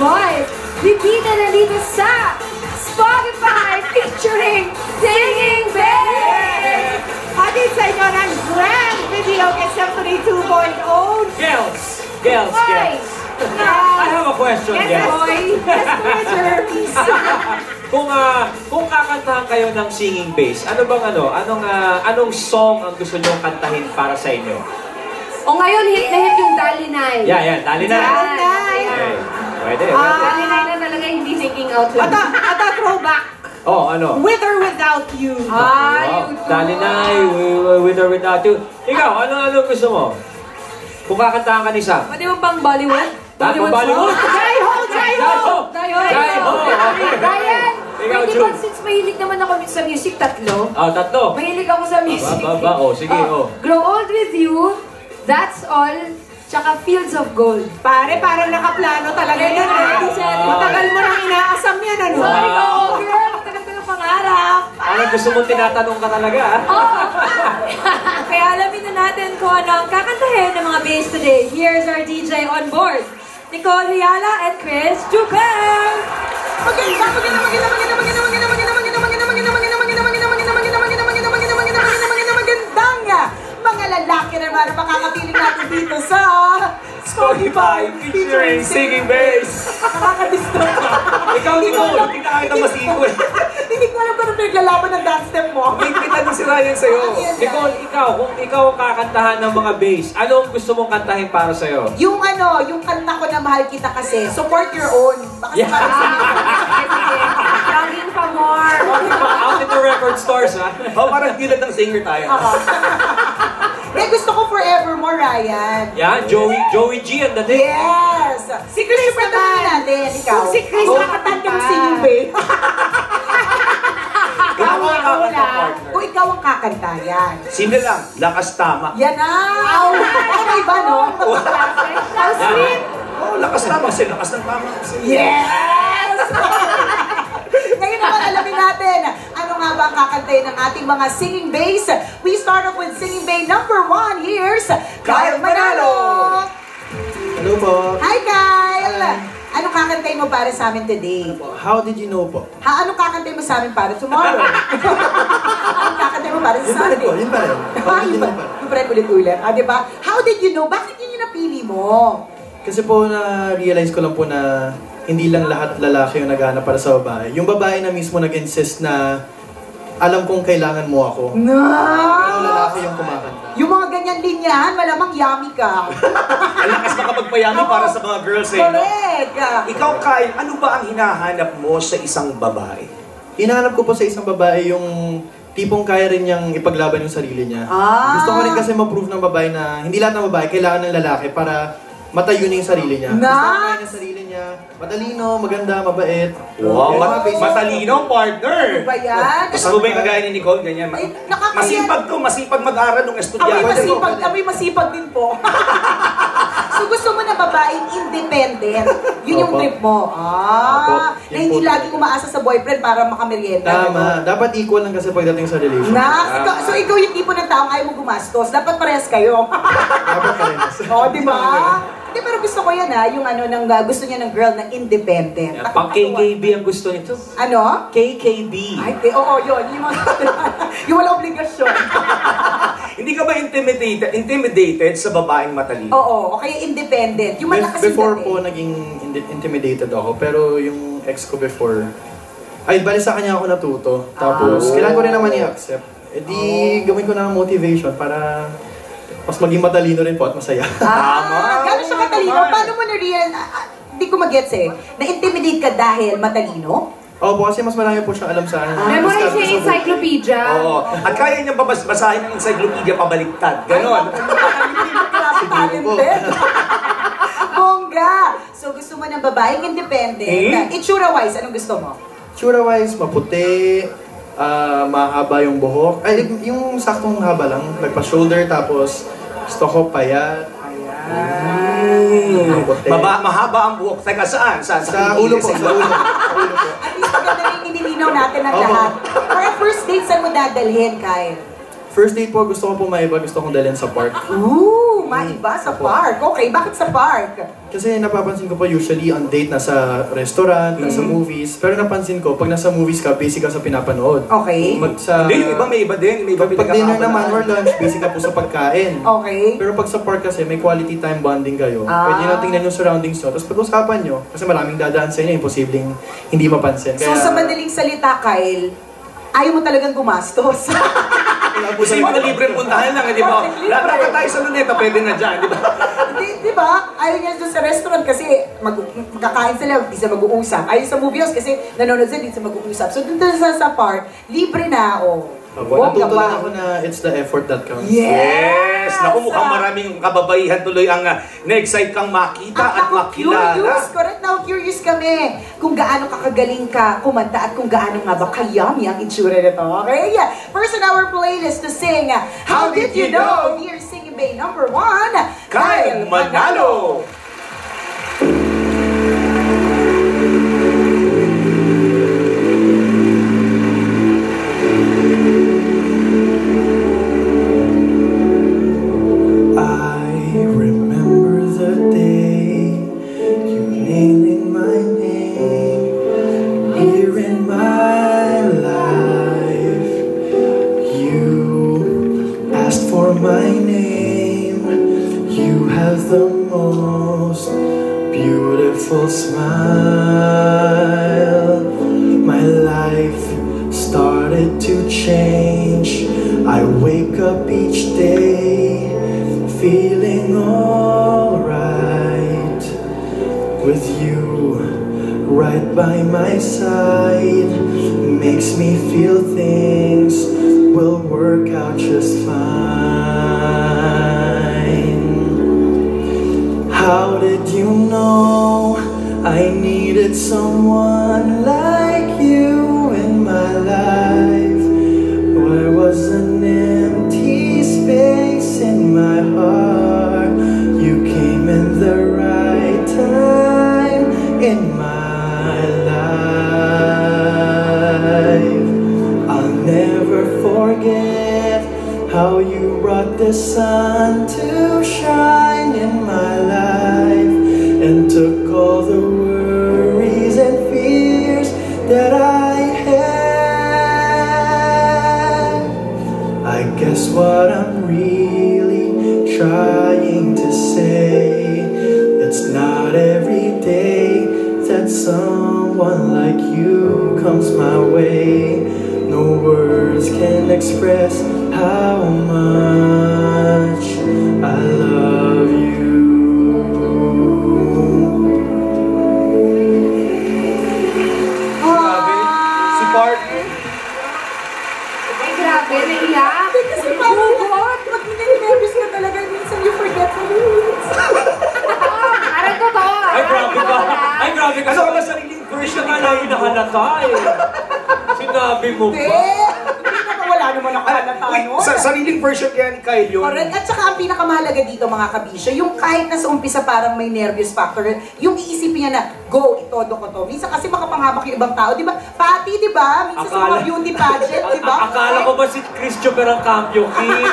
voice. Bibida na dito sa Spotify featuring Singing Bass! Hatid sa inyo ng Grand Video Get Symphony 2.0. Girls! I have a question, Yes, boy. Yes, please. Kung kakantahan kayo ng singing bass, anong song ang gusto nyo kantahin para sa inyo? O ngayon, hit na hit yung Dalinay. Yeah, Dalinay. Dalinay. Okay. Pwede. Dalinay na talaga hindi thinking out loud. Ata throwback. Oh, ano? With or without you. Dalinay, with or without you. Ikaw, ano gusto mo? Kung kakantahan ka ni Sam. Pwede mo pang Bollywood? Pang Bollywood? Jai ho! Jai ho! Jai ho! Ryan! Ikaw, Pwede June. ba, since mahilig naman ako sa music, tatlo? Tatlo. Mahilig ako sa music. Sige, Grow Old With You, That's All, tsaka Fields of Gold. Pare, parang nakaplano talaga yan. Matagal mo nang inaasam yan, ano? Sorry ko, girl. Matagal ko ng pangarap. Gusto mo tinatanong ka talaga, Kaya alamin na natin kung ano ang kakantahin ng mga bass today. Here's our DJ on board, Nicole Riala and Chris Jupel. Mga lalaki naman ang makakapiling natin dito sa Spotify featuring Singing Bass. Nakaka-distort. Ikaw, Nicole, hindi na kita masikol. Hindi ko alam kung ano naglalaban ng dance step mo. May kitanong si Ryan sa'yo. Nicole, kung ikaw ang kakantahan ng mga bass, ano ang gusto mong kantahin para sa'yo? Yung kanta ko na mahal kita kasi, support your own. Baka Longing for more. Out in the record stores, ha? Parang gilad ng singer tayo. Gusto ko forevermore, Ryan. Yan, Joey G ang dating. Yes! Si Chris naman natin, ikaw. Si Chris nakatag yung singing babe. Kung ikaw ang kakanta, yan. Simple lang, lakas tama. Yan na! Ano iba, no? How sweet. Lakas tama kasi lakas ng tama. Yes! Ngayon naman alamin natin, ano nga ba ang kakantayin ng ating mga singing bass? We start off with singing bass number 1. Here's Kyle Manalo! Hello po. Hi, Kyle! Anong kakantayin mo para sa amin today? How did you know po? Anong kakantayin mo sa amin para tomorrow? Anong kakantayin mo para sa Sunday? Yun pa rin. How did you know po? Yung pa rin ulit-ulit. Diba? How did you know? Bakit yun yung napili mo? Kasi po na-realize ko lang po na hindi lang lahat lalaki yung naghahanap para sa babae. Yung babae na mismo nag-insist na alam kong kailangan mo ako. No! Pero lalaki yung kumakanta. Yung mga ganyan linyahan, malamang yummy ka. Ang lakas makapagpayami para sa mga girls eh. No? Correct! Ikaw, Kyle, ano ba ang hinahanap mo sa isang babae? Hinahanap ko po sa isang babae yung tipong kaya rin niyang ipaglaban yung sarili niya. Gusto ko rin kasi ma-prove ng babae na hindi lahat ng babae kailangan ng lalaki para matayo na yung sarili niya. Gusto ko kaya ng sarili niya. Matalino, maganda, mabait. Wow, matalino, partner! Ano ba yan? Gusto mo ba yung kagaya ni Nicole, ganyan? Ay, nakakaya- Masipag mag-aral ng estudyante. Amoy masipag din po. So gusto mo na babaeng independent. Yun yung Opo. trip mo. Opo. Na hindi Yun po. laging umaasa sa boyfriend para makamerienda. Tama. Dapat equal lang kasi pagdating sa relation. So ikaw yung tipo ng taong ayaw mo gumastos. Dapat parehas kayo. Dapat pa rin. Di ba? Hindi, pero gusto ko yan yung gusto niya ng girl na independent. Pang KKB ang gusto nito. Ano? KKB. Ay, oo, yun. Yung wala obligasyon. Hindi ka ba intimidated sa babaeng matalino? Oo, o kaya independent. Yung malakas yung Before dating. po, naging intimidated ako. Pero yung ex ko before, ay, bali sa kanya ako natuto. Tapos, kailangan ko rin naman i-accept. E di, gawin ko na motivation para mas maging matalino rin po at masaya. Tama. Gano'n siya matalino? Paano mo na-real? Hindi ko mag-gets eh. Na-intimidate ka dahil matalino? Opo, kasi mas marami po siyang alam sa akin. Memorize yung encyclopedia. Oo. At kaya niyang basahin ng encyclopedia pabaliktad. Ganon. Talented. Bongga! So gusto mo ng babaeng independent. Itsura-wise, anong gusto mo? Tsura-wise, maputi, mahaba yung buhok. Ay, yung saktong haba lang. Nagpa-shoulder, tapos gusto ko payat. Mahaba ang buhok. Teka, saan? Sa ulo po. Sa ulo po. At least maganda rin inilinaw natin ang Opo. lahat. For a first date, saan mo dadalhin, Kyle? First date po, gusto ko po maiba. Gusto kong dalhin sa park. Ooh! maiba sa park. Okay, bakit sa park? Kasi napapansin ko po usually on date nasa restaurant, nasa movies. Pero napansin ko, pag nasa movies ka, busy ka sa pinapanood. Okay. Sa, Hindi, yung iba may iba din. May iba pag dinner naman or pinagkakaabalahan. lunch, busy ka po sa pagkain. Okay. Pero pag sa park kasi, may quality time bonding kayo. Pwede nyo tingnan yung surroundings nyo. Tapos pag-usapan nyo, kasi maraming dadaan sa inyo, imposibleng hindi mapansin. So sa madaling salita, Kyle, ayaw mo talagang gumastos. Gusto mo na libreng puntahan lang, di ba? Lahat tayo sa luneta, pwede na dyan, di ba? Di ba? Ayaw niya doon sa restaurant kasi magkakain sila, di sila mag-uusap. Ayaw sa movie house kasi nanonood sila, di sila mag-uusap. So doon sa park, libre na, Natuto lang ako na it's the effort that counts. Yes! Naku, mukhang maraming kababaihan tuloy ang na-excite kang makita at makilala. Curious, correct now, curious kami kung gaano kakagaling ka kumanta at kung gaano nga ba kayami ang itsura nito. Okay? First on our playlist to sing, How Did You Know? Dear Singing Bay number 1, Kyle Manalo! My name, you have the most beautiful smile. My life started to change. I wake up each day feeling alright. With you right by my side makes me feel things will work out just fine. How did you know I needed someone like you in my life? There was an empty space in my heart. You came in the right time in my life. I'll never forget how you brought the sun to shine in my life and took all the worries and fears that I had. I guess what I'm really trying to say, it's not every day that someone like you comes my way. No words can express how much I love you. Grabe. Si partner. Ay, grabe, naiyak. Kasi parang pag nininervous ka talaga, minsan you forget the rules. Parang totoo. Ay, grabe ka. Ay, grabe ka. Ano ka ba sariling version Siya nga lang hinahalata eh. Sinabi mo Hindi. ba? Hindi naman wala naman ang halata nun. Sa sariling version kaya ni Kyle yun. Correct. At saka ang pinakamahalaga dito mga kabisyo, yung kahit na sa umpisa parang may nervous factor, yung iisipin niya na, go, itodo ko to. Minsan kasi makapanghamak yung ibang tao, di ba? Pati, di ba? Minsan sa mga beauty pageant, di ba? Akala ko ba si Christopher ang cambio king?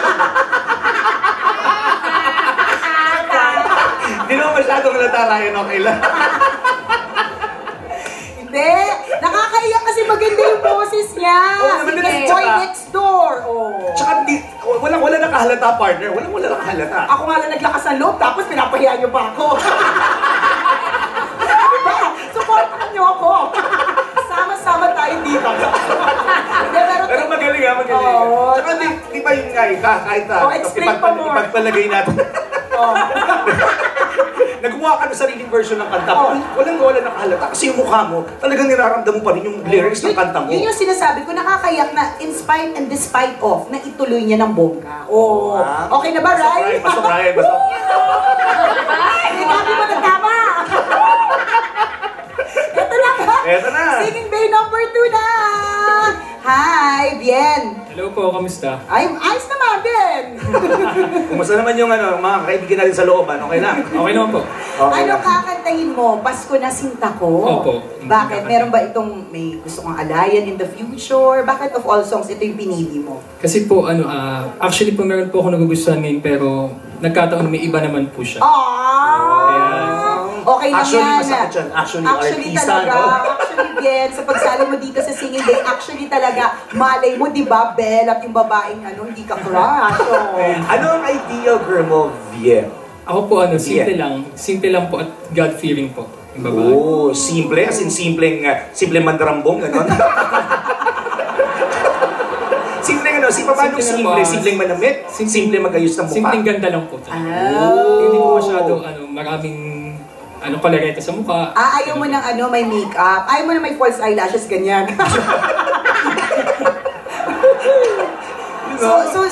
Hindi naman masyadong halata, Ryan, okay lang. Hindi. Nakakaiyak kasi maganda yung boses niya. Oo naman, Sige, tsaka- Boy Next Door. Oh. Tsaka wala nakahalata, partner. Wala nakahalata. Ako nga lang naglakas ng loob, tapos pinapahiya niyo pa ako. Diba? Supportan niyo ako. Sama-sama tayo dito. Hindi, Pero magaling ha, magaling. Oo. Tsaka di ba yun nga, kahit Oh, explain pa more. ipagpalagay natin. Oh. Naggumawa ka ng sariling version ng kanta mo. Wala nakahalata. Kasi yung mukha mo, talagang niraramdam mo pa rin yung lyrics ng kanta mo. Yun yung sinasabi ko, nakakayak na in spite and despite of, na ituloy niya ng bongga. Oh. Okay na ba, Rai? Pasok, Ryan. Pasok. Hindi kami mo nagtama. Ito na nga. Eto na. Singing Bay number 2 na. Hi, bien. Hello po, kamusta? Ay, ayos naman, bien. Kumusta naman yung mga kaibigan natin sa looban? Okay na? Okay naman po. Okay Ano na. kakantahin mo? Pasko na sinta ko? Opo. Bakit? Meron ba itong may gusto kong alayan in the future? Bakit of all songs, ito yung pinili mo? Kasi po, actually po meron po ako nagugustuhan ngayon pero nagkataon may iba naman po siya. Okay lang Actually, yan. masakit yan. Actually, artista, talaga. no? Actually, Bien, sa pagsali mo dito sa Singing Bay, actually talaga, malay mo, di ba, Belle, at yung babaeng hindi ka crush. Ano ang ideal girl mo, Bien? Ako po simple lang. Simple lang po at God-fearing po. Yung babae. Oh, simple. As in simpleng mandarambong, gano'n? Simpleng paano simple? Simpleng manamit? Simpleng magayos ng mukha? Simpleng ganda lang po. Hindi po masyado, maraming, kalareta sa mukha. Ayaw mo ng may makeup. Ayaw mo na may false eyelashes, ganyan.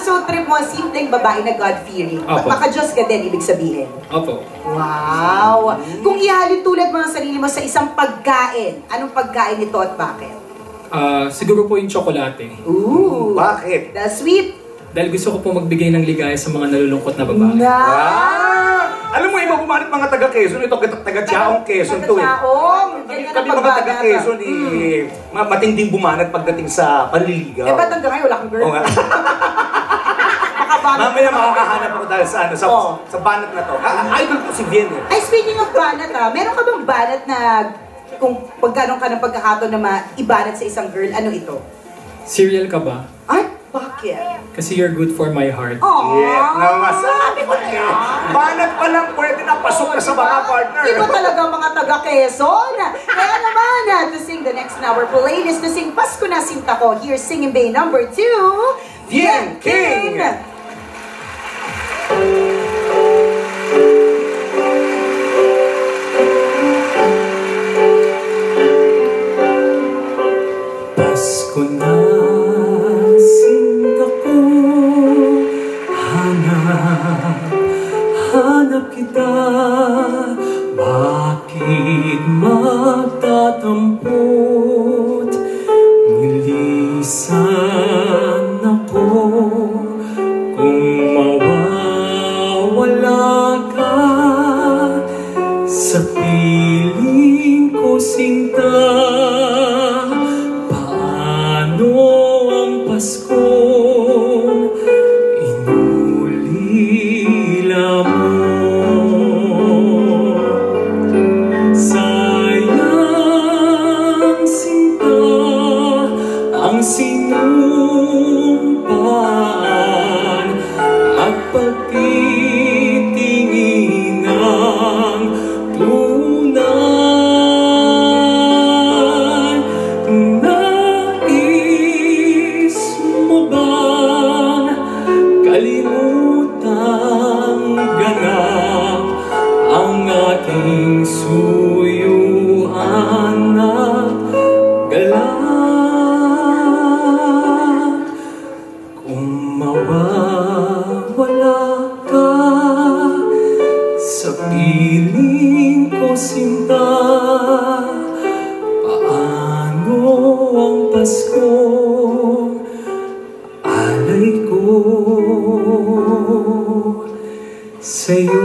So trip mo, simpleng babae na God-fearing. Opo. Maka-Diyos ka din, ibig sabihin. Opo. Wow! Kung ihalin tulad mo ang sarili mo sa isang pagkain, anong pagkain ito at bakit? Siguro po yung tsokolate. Ooh! Bakit? The sweet! Dahil gusto ko po magbigay ng ligaya sa mga nalulungkot na babae. Alam mo, iba bumanit mga taga-Quezon. Ito, taga-Tiaong Quezon to eh. Taga-Tiaong! Ganyan ang Kami mga pagbanata. taga-Quezon matinding bumanat pagdating sa panliligaw. Ba't hanggang ngayon wala kang girl? Oo nga. Makabanat. Mamaya makakahanap ako dahil sa banat na to. Idol ko si Bien eh. Ay, speaking of banat meron ka bang banat na kung pagkaroon ka ng pagkakataon na maibanat sa isang girl, ano ito? Serial ka ba? Ay, bakit? Kasi you're good for my heart. Masabi ko na yan. Banat pa lang pwede na pasok na sa mga partner. Iba talaga mga taga-Quezon. Kaya naman, to sing the next in our playlist, to sing Pasko na Sinta Ko, here's Singing Bay number 2, Bien King! Pasko na sinta ko, hanap kita. Bakit magtatampot? Nilisan ako kung mawawala ka sa piling ko, sinta. Paano ang Paskong inulila mo? Sayang, sinta, ang sinumpaan at pagtitingin ng tunay. Nais mo bang kalimutang ganap ang ating suyuan at galak? Kung mawawala ka sa piling ko, sinta, paano ang Pasko alay ko sa'yo?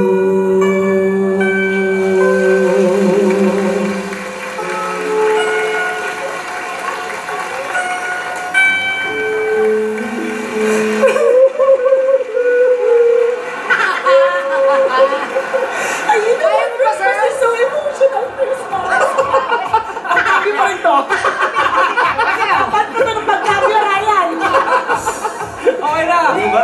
Ayun na, Christmas is so emotional, Christmas. Ang happy mo ito. Ba't mo ito ng pagkabyo, Ryan? Okay na! Diba?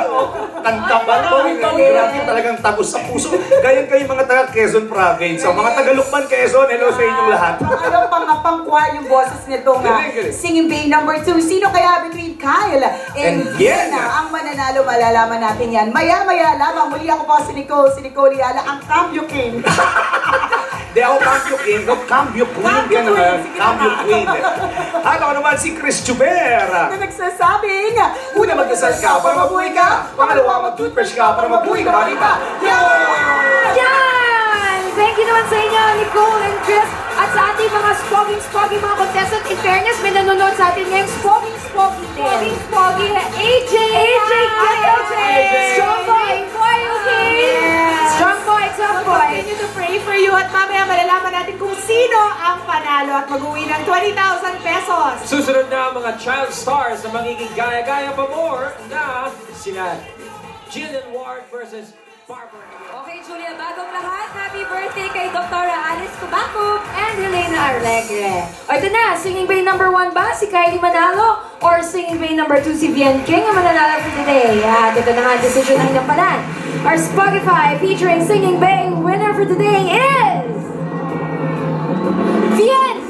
Kanta pa lang. Grabe talagang tagos sa puso. Gayon kayo mga taga-Quezon Province. So, mga taga-Lukban, Quezon, hello sa inyong lahat. Ano pang-choir yung boses nitong Galing. Singing Bay number 2. Sino kaya between Kyle and Vienna ang mananalo? Malalaman natin yan. Maya-maya lamang. Muli ako po si Nicole Liala, ang Cambio King. Di ako Cambio King, no? Cambio Queen ka naman. Cambio Queen. At ako naman si Chris Chuber. Na nagsasabing, Una, magdasal ka para mabuhay ka. Pangalawa, mag-toothbrush ka para mabuhay ka. Marita. Yan! Thank you naman sa inyo, Nicole and Chris. At sa ating mga spoging mga contestant, in fairness, may nanonood sa atin ngayong spoging din. AJ! Strong boy! Strong boy! continue to pray for you at mamaya malalaman natin kung sino ang panalo at mag-uwi ng 20,000 pesos. Susunod na ang mga child stars na magiging gaya-gaya pa more na sila Jillian Ward versus Barber. Okay, Julia, bagong lahat, happy birthday kay Dr. Alice Kubakub and Helena Arlegre. O ito na, Singing Bay number 1 ba si Kylie Manalo or Singing Bay number 2 si Vian King ang mananalo for today? At ito na nga ang decision ng inampanan. Our Spotify featuring Singing Bay winner for today is Vian